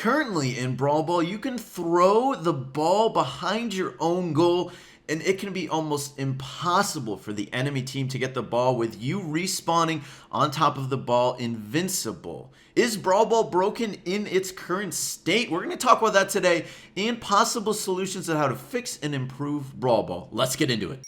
Currently in Brawl Ball, you can throw the ball behind your own goal, and it can be almost impossible for the enemy team to get the ball with you respawning on top of the ball invincible. Is Brawl Ball broken in its current state? We're going to talk about that today and possible solutions on how to fix and improve Brawl Ball. Let's get into it.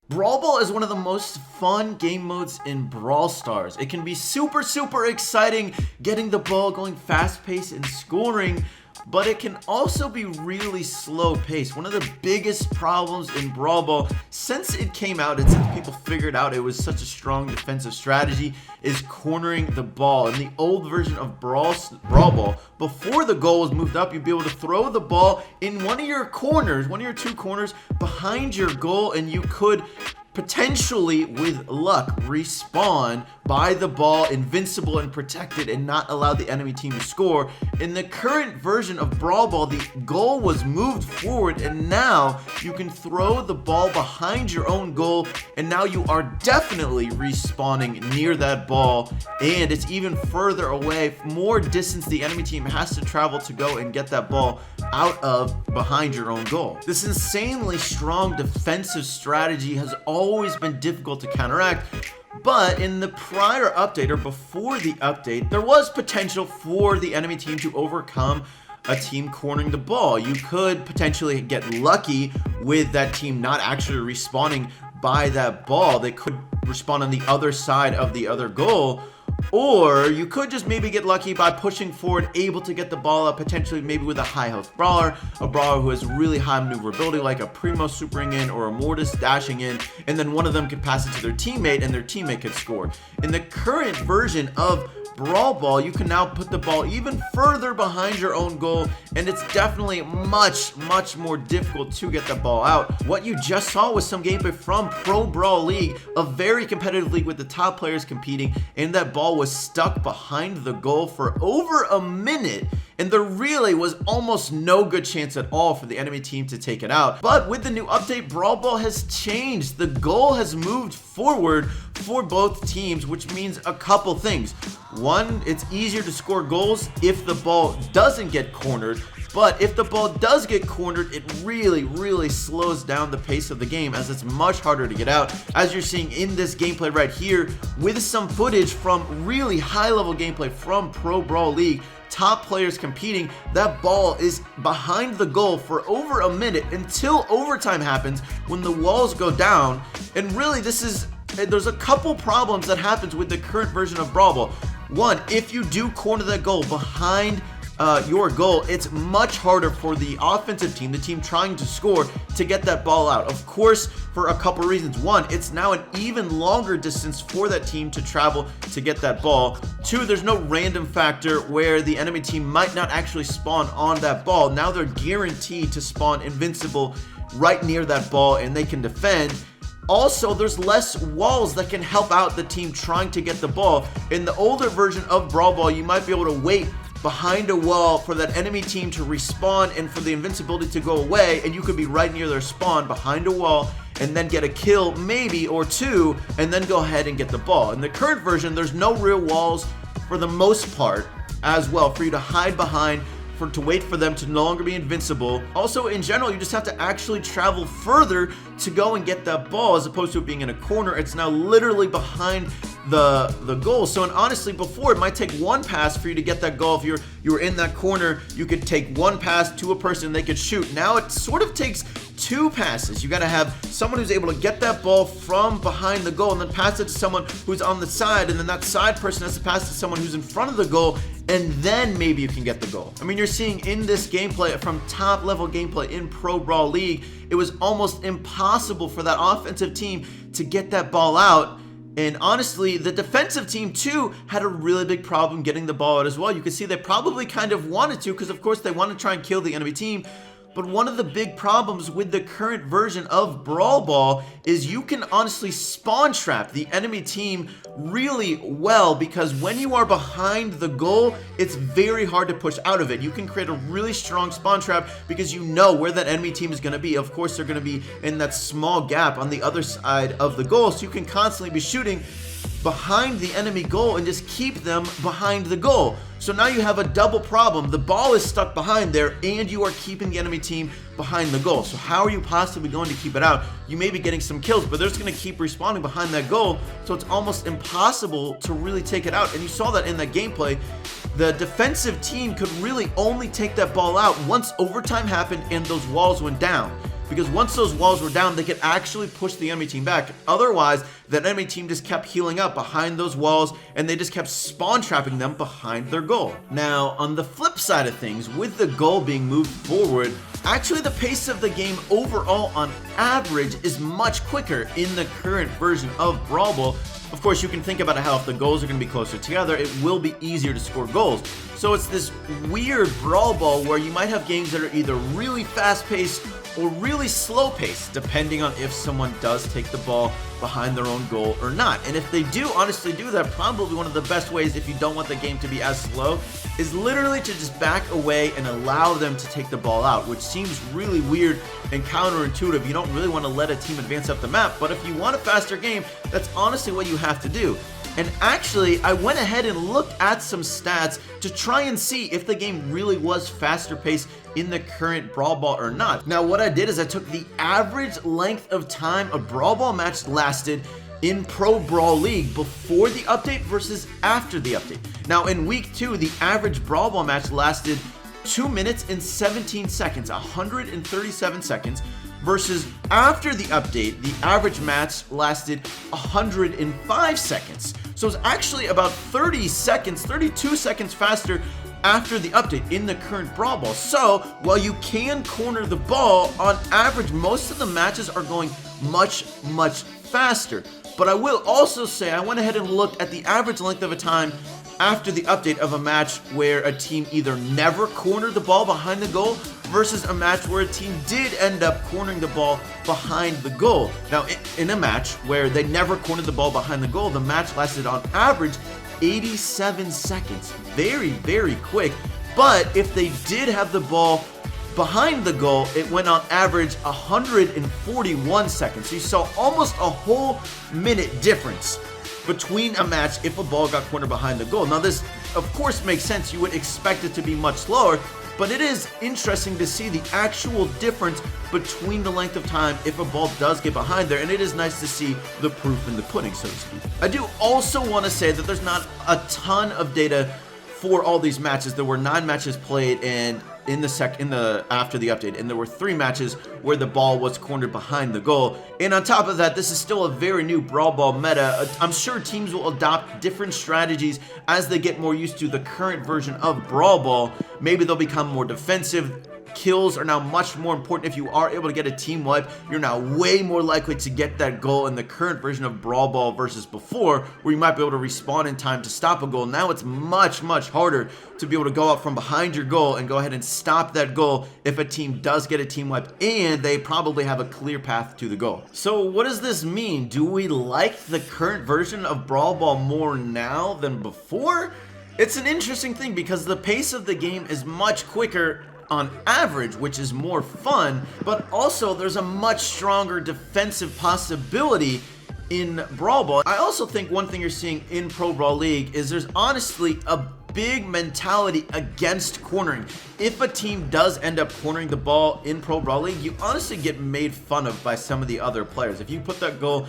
Brawl Ball is one of the most fun game modes in Brawl Stars. It can be super exciting, getting the ball going fast-paced and scoring, but it can also be really slow-paced. One of the biggest problems in Brawl Ball since it came out and since people figured out it was such a strong defensive strategy is cornering the ball. In the old version of Brawl Ball, before the goal was moved up, you'd be able to throw the ball in one of your corners, one of your two corners behind your goal, and you could potentially, with luck, respawn by the ball invincible and protected and not allow the enemy team to score. In the current version of Brawl Ball, the goal was moved forward, and now you can throw the ball behind your own goal, and now you are definitely respawning near that ball, and it's even further away, more distance the enemy team has to travel to go and get that ball out of behind your own goal. This insanely strong defensive strategy has always been difficult to counteract, but in the prior update or before the update, there was potential for the enemy team to overcome a team cornering the ball. You could potentially get lucky with that team not actually respawning by that ball. They could respawn on the other side of the other goal, or you could just maybe get lucky by pushing forward, able to get the ball up, potentially maybe with a high health brawler, a brawler who has really high maneuverability like a Primo supering in or a Mortis dashing in, and then one of them could pass it to their teammate and their teammate could score. In the current version of Brawl Ball, you can now put the ball even further behind your own goal, and it's definitely much more difficult to get the ball out. What you just saw was some gameplay from Pro Brawl League, a very competitive league with the top players competing, and that ball was stuck behind the goal for over a minute, and there really was almost no good chance at all for the enemy team to take it out. But with the new update, Brawl Ball has changed. The goal has moved forward for both teams, which means a couple things. One, it's easier to score goals if the ball doesn't get cornered, but if the ball does get cornered, it really slows down the pace of the game, as it's much harder to get out, as you're seeing in this gameplay right here with some footage from really high-level gameplay from Pro Brawl League. Top players competing, that ball is behind the goal for over a minute until overtime happens when the walls go down. And really, there's a couple problems that happens with the current version of Brawl Ball. One, if you do corner that goal behind your goal, it's much harder for the offensive team, the team trying to score, to get that ball out. Of course, for a couple reasons. One, it's now an even longer distance for that team to travel to get that ball. Two, there's no random factor where the enemy team might not actually spawn on that ball. Now they're guaranteed to spawn invincible right near that ball, and they can defend. Also, there's less walls that can help out the team trying to get the ball. In the older version of Brawl Ball, you might be able to wait behind a wall for that enemy team to respawn and for the invincibility to go away, and you could be right near their spawn behind a wall and then get a kill maybe or two and then go ahead and get the ball. In the current version, there's no real walls for the most part as well for you to hide behind, to wait for them to no longer be invincible. Also, in general, you just have to actually travel further to go and get that ball, as opposed to it being in a corner. It's now literally behind the goal. So, and honestly, before, it might take one pass for you to get that goal. If you were in that corner, you could take one pass to a person and they could shoot. Now it sort of takes two passes. You got to have someone who's able to get that ball from behind the goal and then pass it to someone who's on the side, and then that side person has to pass to someone who's in front of the goal, and then maybe you can get the goal. I mean, you're seeing in this gameplay, from top level gameplay in Pro Brawl League, it was almost impossible for that offensive team to get that ball out. And honestly, the defensive team too had a really big problem getting the ball out as well. You can see they probably kind of wanted to, because of course they want to try and kill the enemy team. But one of the big problems with the current version of Brawl Ball is you can honestly spawn trap the enemy team really well, because when you are behind the goal, it's very hard to push out of it. You can create a really strong spawn trap because you know where that enemy team is going to be. Of course, they're going to be in that small gap on the other side of the goal, so you can constantly be shooting. behind the enemy goal and just keep them behind the goal. So now you have a double problem. The ball is stuck behind there and you are keeping the enemy team behind the goal. So how are you possibly going to keep it out? You may be getting some kills, but they're just going to keep respawning behind that goal. So it's almost impossible to really take it out. And you saw that in that gameplay. The defensive team could really only take that ball out once overtime happened and those walls went down. Because once those walls were down, they could actually push the enemy team back. Otherwise, that enemy team just kept healing up behind those walls, and they just kept spawn trapping them behind their goal. Now, on the flip side of things, with the goal being moved forward, actually the pace of the game overall on average is much quicker in the current version of Brawl Ball. Of course, you can think about how if the goals are going to be closer together, it will be easier to score goals. So it's this weird Brawl Ball where you might have games that are either really fast-paced or really slow-paced, depending on if someone does take the ball behind their own goal or not. And if they do honestly do that, probably one of the best ways, if you don't want the game to be as slow, is literally to just back away and allow them to take the ball out, which seems really weird and counterintuitive. You don't really want to let a team advance up the map, but if you want a faster game, that's honestly what you have to do. And actually, I went ahead and looked at some stats to try and see if the game really was faster paced in the current Brawl Ball or not. Now, what I did is I took the average length of time a Brawl Ball match lasted in Pro Brawl League before the update versus after the update. Now, in week 2, the average Brawl Ball match lasted 2 minutes and 17 seconds, 137 seconds, versus after the update, the average match lasted 105 seconds. So it's actually about 30 seconds, 32 seconds faster after the update in the current Brawl Ball. So while you can corner the ball, on average, most of the matches are going much faster. But I will also say I went ahead and looked at the average length of a time after the update of a match where a team either never cornered the ball behind the goal versus a match where a team did end up cornering the ball behind the goal. Now, in a match where they never cornered the ball behind the goal, the match lasted on average 87 seconds. Very quick. But if they did have the ball behind the goal, it went on average 141 seconds. So you saw almost a whole minute difference between a match if a ball got cornered behind the goal. Now, this of course makes sense. You would expect it to be much slower, but it is interesting to see the actual difference between the length of time if a ball does get behind there, and it is nice to see the proof in the pudding, so to speak. I do also want to say that there's not a ton of data for all these matches. There were 9 matches played, and after the update, and there were 3 matches where the ball was cornered behind the goal. And on top of that, this is still a very new Brawl Ball meta. I'm sure teams will adopt different strategies as they get more used to the current version of Brawl Ball. Maybe they'll become more defensive. Kills are now much more important. If you are able to get a team wipe, you're now way more likely to get that goal in the current version of Brawl Ball versus before, where you might be able to respawn in time to stop a goal. Now it's much harder to be able to go out from behind your goal and go ahead and stop that goal if a team does get a team wipe and they probably have a clear path to the goal. So what does this mean? Do we like the current version of Brawl Ball more now than before? It's an interesting thing because the pace of the game is much quicker on average, which is more fun, but also there's a much stronger defensive possibility in Brawl Ball. I also think one thing you're seeing in Pro Brawl League is there's honestly a big mentality against cornering. If a team does end up cornering the ball in Pro Brawl League, you honestly get made fun of by some of the other players. If you put that goal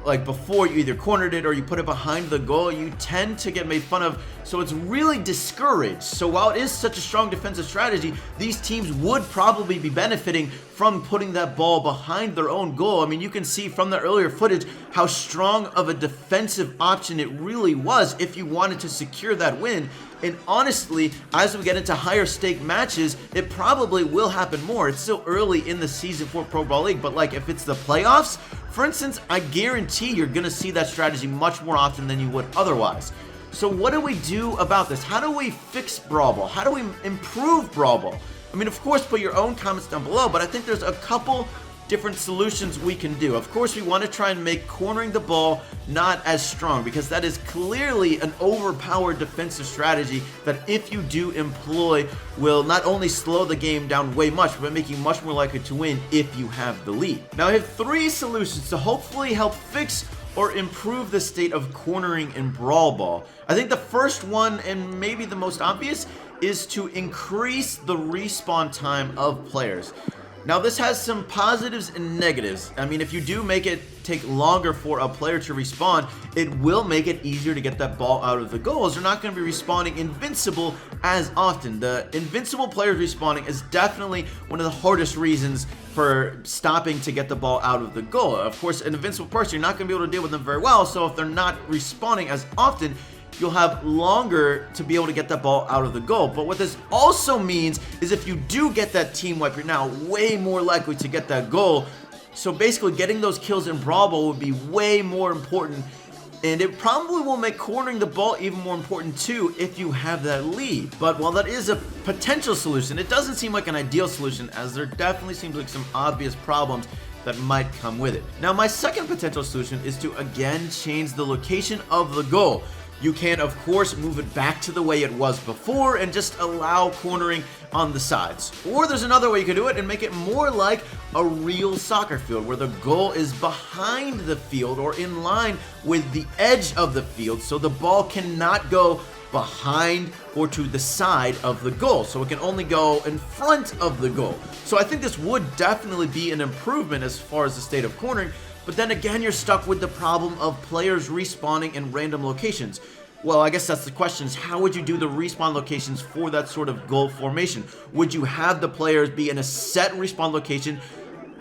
like before, you either cornered it or you put it behind the goal, you tend to get made fun of, so it's really discouraged. So while it is such a strong defensive strategy, these teams would probably be benefiting from putting that ball behind their own goal. I mean, you can see from the earlier footage how strong of a defensive option it really was if you wanted to secure that win. And honestly, as we get into higher stake matches, it probably will happen more. It's still early in the season for Pro Brawl League, but like if it's the playoffs, for instance, I guarantee you're gonna see that strategy much more often than you would otherwise. So what do we do about this? How do we fix Brawl Ball? How do we improve Brawl Ball? I mean, of course, put your own comments down below, but I think there's a couple different solutions we can do. Of course, we want to try and make cornering the ball not as strong, because that is clearly an overpowered defensive strategy that if you do employ will not only slow the game down way much, but make you much more likely to win if you have the lead. Now I have 3 solutions to hopefully help fix or improve the state of cornering in Brawl Ball? I think the first one, and maybe the most obvious, is to increase the respawn time of players. Now this has some positives and negatives. I mean, if you do make it take longer for a player to respawn, it will make it easier to get that ball out of the goal, as they're not going to be respawning invincible as often. The invincible players respawning is definitely one of the hardest reasons for stopping to get the ball out of the goal. Of course, an invincible person, you're not going to be able to deal with them very well, so if they're not respawning as often, you'll have longer to be able to get that ball out of the goal. But what this also means is if you do get that team wipe, you're now way more likely to get that goal. So basically getting those kills in Brawl Ball would be way more important, and it probably will make cornering the ball even more important too if you have that lead. But while that is a potential solution, it doesn't seem like an ideal solution, as there definitely seems like some obvious problems that might come with it. Now my second potential solution is to again change the location of the goal. You can, of course, move it back to the way it was before and just allow cornering on the sides. Or there's another way you can do it and make it more like a real soccer field, where the goal is behind the field or in line with the edge of the field, so the ball cannot go behind or to the side of the goal, so it can only go in front of the goal. So I think this would definitely be an improvement as far as the state of cornering. But then again, you're stuck with the problem of players respawning in random locations. Well, I guess that's the question, is how would you do the respawn locations for that sort of goal formation? Would you have the players be in a set respawn location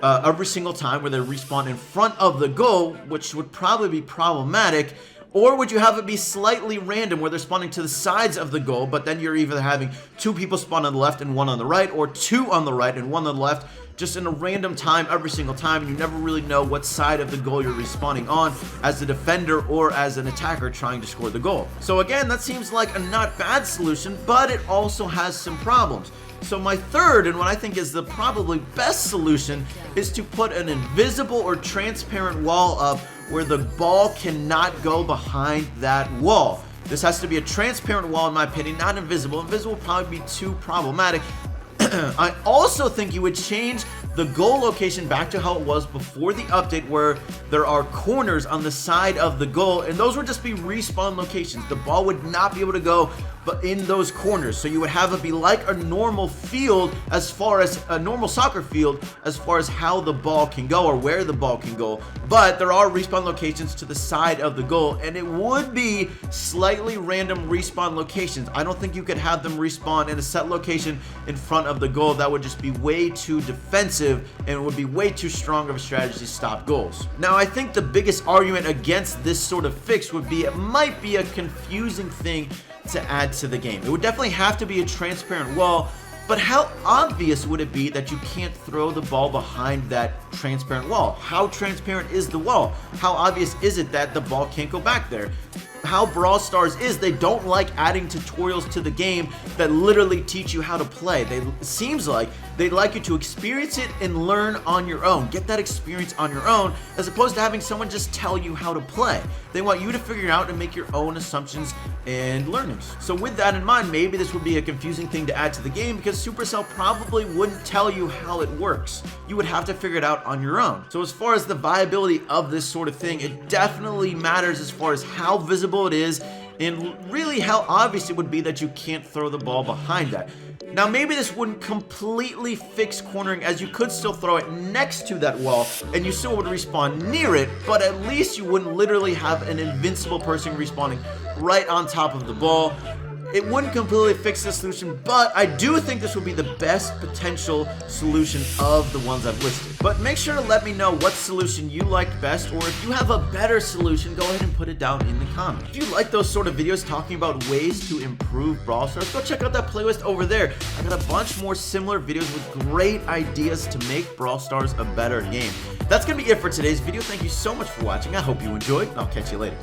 every single time where they respawn in front of the goal, which would probably be problematic? Or would you have it be slightly random, where they're spawning to the sides of the goal, but then you're either having 2 people spawn on the left and 1 on the right, or 2 on the right and 1 on the left, just in a random time every single time, and you never really know what side of the goal you're respawning on as a defender or as an attacker trying to score the goal. So again, that seems like a not bad solution, but it also has some problems. So my third, and what I think is the probably best solution, is to put an invisible or transparent wall up where the ball cannot go behind that wall. This has to be a transparent wall in my opinion, not invisible. Invisible would probably be too problematic. I also think you would change the goal location back to how it was before the update, where there are corners on the side of the goal, and those would just be respawn locations. The ball would not be able to go but in those corners, so you would have it be like a normal field, as far as a normal soccer field, as far as how the ball can go or where the ball can go, but there are respawn locations to the side of the goal, and it would be slightly random respawn locations. I don't think you could have them respawn in a set location in front of the goal. That would just be way too defensive, and it would be way too strong of a strategy to stop goals. Now I think the biggest argument against this sort of fix would be it might be a confusing thing to add to the game. It would definitely have to be a transparent wall, but how obvious would it be that you can't throw the ball behind that transparent wall? How transparent is the wall? How obvious is it that the ball can't go back there? How Brawl Stars is, they don't like adding tutorials to the game that literally teach you how to play. It seems like they'd like you to experience it and learn on your own. Get that experience on your own, as opposed to having someone just tell you how to play. They want you to figure it out and make your own assumptions and learnings. So with that in mind, maybe this would be a confusing thing to add to the game, because Supercell probably wouldn't tell you how it works. You would have to figure it out on your own. So as far as the viability of this sort of thing, it definitely matters as far as how visible it is, and really how obvious it would be that you can't throw the ball behind that. Now maybe this wouldn't completely fix cornering, as you could still throw it next to that wall and you still would respawn near it, but at least you wouldn't literally have an invincible person respawning right on top of the ball. It wouldn't completely fix this solution, but I do think this would be the best potential solution of the ones I've listed. But make sure to let me know what solution you liked best, or if you have a better solution, go ahead and put it down in the comments. If you like those sort of videos talking about ways to improve Brawl Stars, go check out that playlist over there. I got a bunch more similar videos with great ideas to make Brawl Stars a better game. That's gonna be it for today's video. Thank you so much for watching. I hope you enjoyed, and I'll catch you later.